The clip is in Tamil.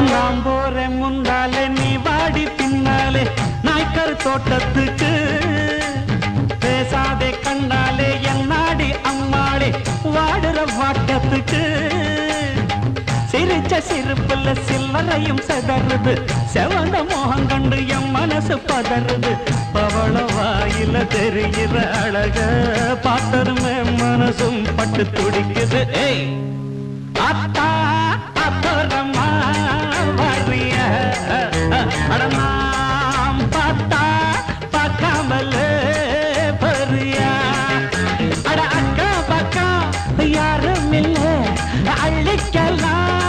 நான் போறேன் முன்னாலே நீ வாடி பின்னாலே நாய்க்கர் தோட்டத்துக்கு பேசாதே கண்ணாலே என்னாடி அம்மாளே வாடுற வாட்டத்துக்கு சிரிச்ச சிரிப்புல சில்லறையும் செதறுது செவந்த மோகம் கண்டு என் மனசு பதறுது பவள வாயில தெரிகிற அழக பார்த்ததுமே மனசும் பட்டு துடிக்குது ஏய் அத்தா அப்புறமா வரிய அடமாம் பார்த்தா பார்க்காமல பரியா அட அக்கா பக்கா யாரும் இல்லை அள்ளிக்கலாம்